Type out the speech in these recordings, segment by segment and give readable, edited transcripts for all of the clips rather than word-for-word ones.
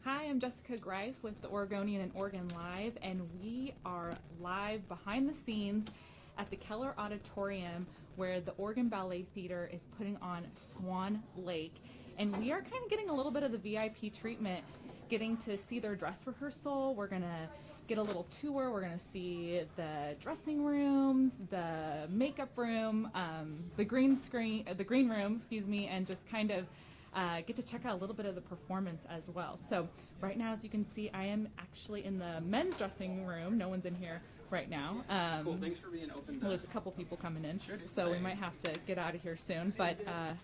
Hi, I'm Jessica Greif with the Oregonian and Oregon Live, and we are live behind the scenes at the Keller Auditorium where the Oregon Ballet Theater is putting on Swan Lake. And we are kind of getting a little bit of the VIP treatment, getting to see their dress rehearsal. We're going to get a little tour. We're going to see the dressing rooms, the makeup room, the green room, and just kind of get to check out a little bit of the performance as well. So right now, as you can see, I am actually in the men's dressing room. No one's in here right now. Cool, thanks for being open. Well, there's a couple people coming in, sure, so we might have to get out of here soon. But I'm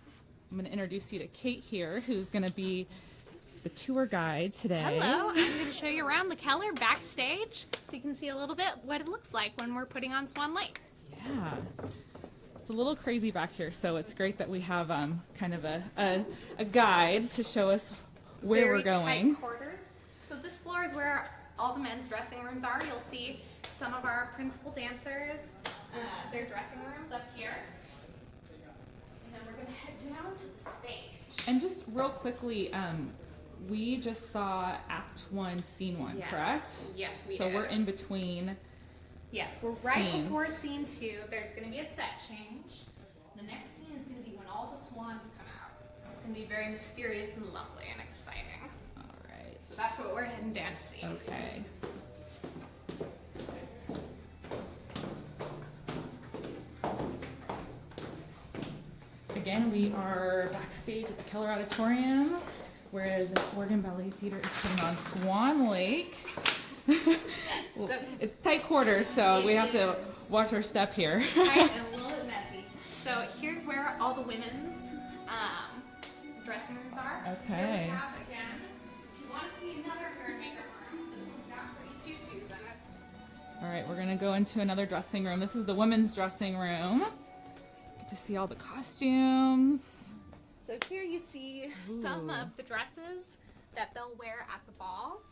going to introduce you to Kate here, who's going to be the tour guide today. Hello, I'm going to show you around the Keller backstage so you can see a little bit what it looks like when we're putting on Swan Lake. Yeah. It's a little crazy back here, so it's great that we have kind of a guide to show us where Very we're going. Tight quarters. So this floor is where all the men's dressing rooms are. You'll see some of our principal dancers, their dressing rooms up here. And then we're going to head down to the stage. And just real quickly, we just saw Act 1, Scene 1, Yes. correct? Yes, we So did. we're in between. Yes, we're right scenes. before scene 2. There's going to be a set change. The next scene is going to be when all the swans come out. It's going to be very mysterious and lovely and exciting. All right. So that's what we're heading down to see. Okay. Again, we are backstage at the Keller Auditorium, where the Oregon Ballet Theater is putting on Swan Lake. Well, So- it's tight quarters, so we have to watch our step here. Tight and a little bit messy. So here's where all the women's dressing rooms are. Okay. Here we have, again, if you want to see another hair and makeup room, this one's got pretty tutus in it. All right, we're gonna go into another dressing room. This is the women's dressing room. Get to see all the costumes. So here you see some of the dresses that they'll wear at the ball.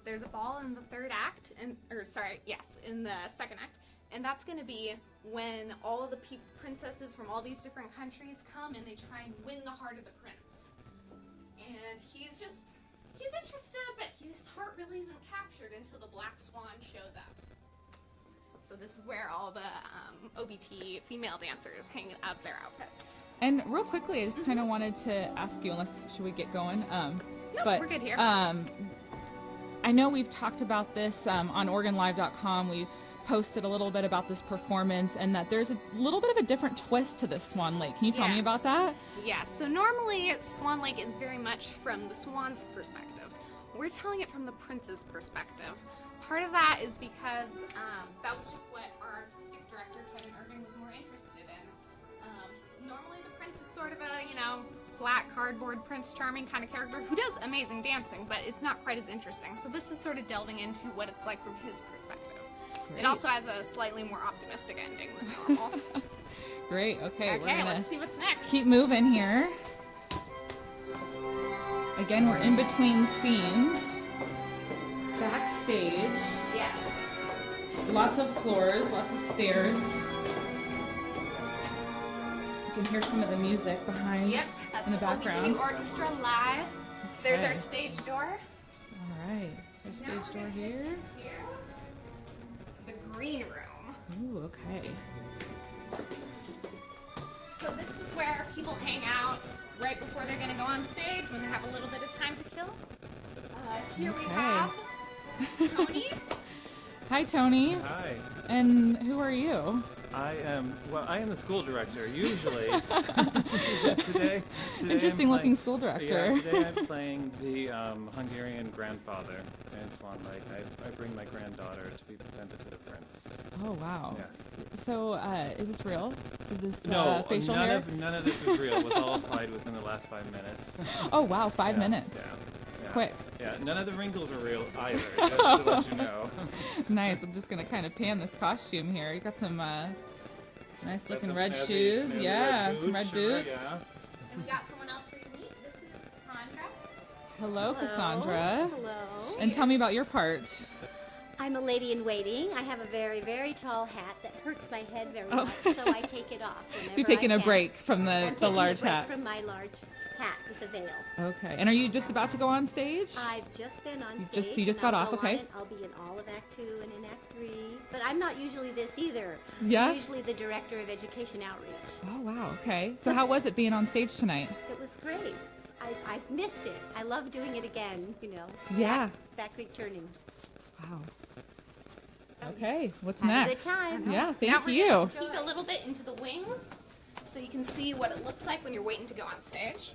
There's a ball in the third act, in the second act, and that's going to be when all of the princesses from all these different countries come and they try and win the heart of the prince. And he's interested, but his heart really isn't captured until the black swan shows up. So this is where all the OBT female dancers hang up their outfits. And real quickly, I just kind of wanted to ask you, should we get going? No, but, we're good here. I know we've talked about this on OregonLive.com. We posted a little bit about this performance and that there's a little bit of a different twist to this Swan Lake. Can you tell me about that? Yes, so normally Swan Lake is very much from the swan's perspective. We're telling it from the prince's perspective. Part of that is because that was just what our artistic director, Kevin Irving, was more interested in. Normally the prince is sort of a, black cardboard Prince Charming kind of character who does amazing dancing, but it's not quite as interesting. So this is sort of delving into what it's like from his perspective. Great. It also has a slightly more optimistic ending than normal. Great, okay, we're gonna let's see what's next. keep moving here. Again, we're in between scenes. Backstage. Yes. Lots of floors, lots of stairs. You can hear some of the music behind Yep, that's in the background. OBT Orchestra live. There's Okay. our stage door. All right, there's Now stage we're door gonna head here. into the green room. Ooh, okay. So this is where people hang out right before they're going to go on stage when they have a little bit of time to kill. Here we Okay. have Tony. Hi, Tony. Hi, And who are you? I am the school director, usually. today Interesting I'm looking playing, school director. Yeah, today I'm playing the Hungarian grandfather in Swan Lake. I bring my granddaughter to be presented to the prince. Oh, wow. Yes. So, is this real? Is this No, facial none hair? of this is real. It was all applied within the last 5 minutes. Oh, wow, 5 Yeah, minutes. Yeah. Quick. Yeah, none of the wrinkles are real either, just to let you know. Nice. I'm just going to kind of pan this costume here. You got some nice Got looking some red snazzy- shoes. snazzy Yeah, red some red sure, boots. Yeah. And we got someone else for you to meet. This is Cassandra. Hello, Cassandra. Hello. And tell me about your part. I'm a lady in waiting. I have a very, very tall hat that hurts my head very Oh. much, so I take it off whenever You're taking I a can. break from I'm the taking large a break hat. from my large hat with a veil. Okay. And are you just about to go on stage? I've just been on You stage. just and got I'll off, go okay. on it. I'll be in all of Act 2 and in Act 3. But I'm not usually this either. Yeah? I'm usually the Director of Education Outreach. Oh, wow. Okay. So how was it being on stage tonight? It was great. I missed it. I love doing it again, you know. Yeah. Back returning. Wow. Okay. What's Have next? a good time. Yeah, Now thank we're you. gonna peek a little bit into the wings so you can see what it looks like when you're waiting to go on stage.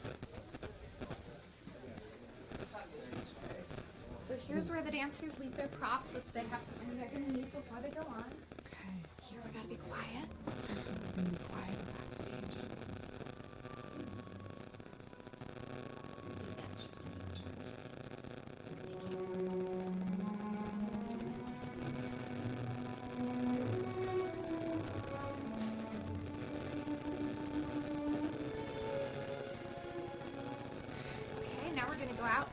So here's where the dancers leave their props if they have something they're going to need before they go on. Okay. Here we gotta be quiet. I'm gonna be quiet backstage. Okay, now we're going to go out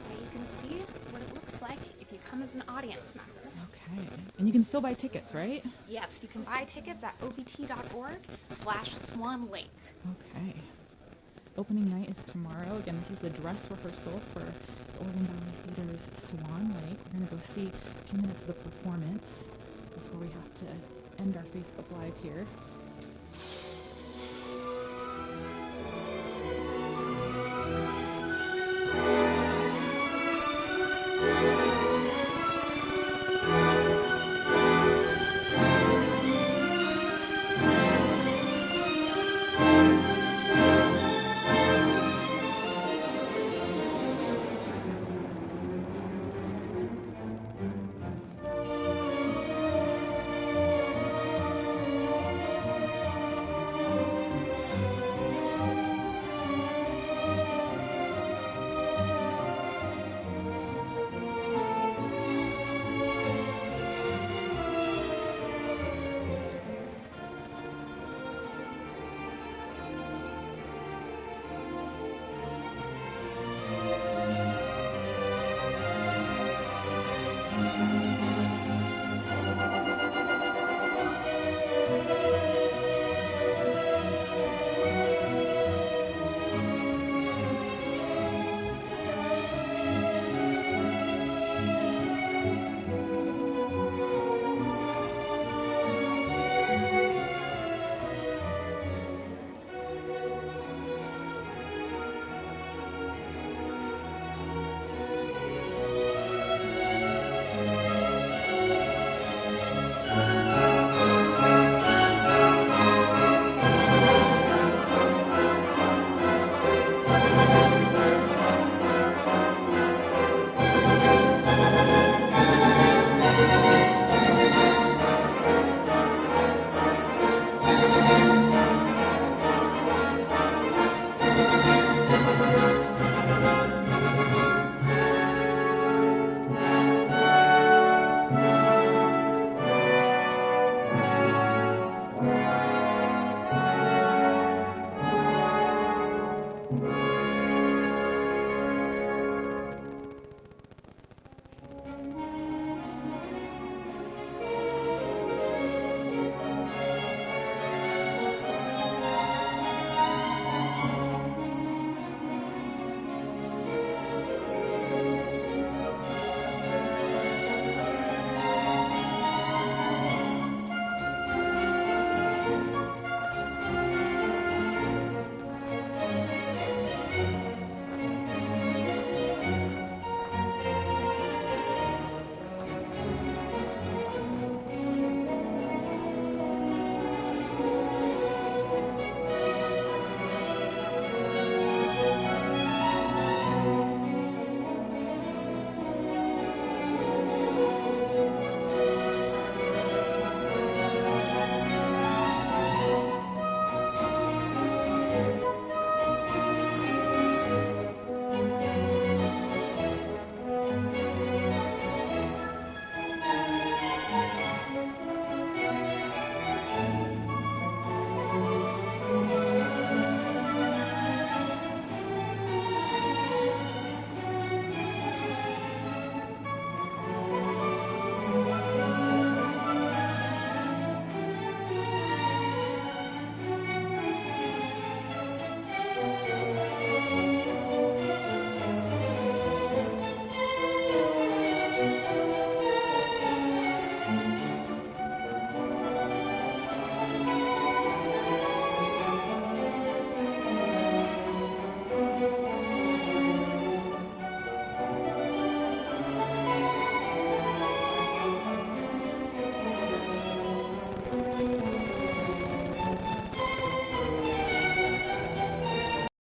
so you can see what it looks like if you come as an audience member. Okay. And you can still buy tickets, right? Yes, you can buy tickets at obt.org/Swan Lake. Okay. Opening night is tomorrow. Again, this is the dress rehearsal for the Oregon Ballet Theater's Swan Lake. We're going to go see a few minutes of the performance before we have to end our Facebook Live here.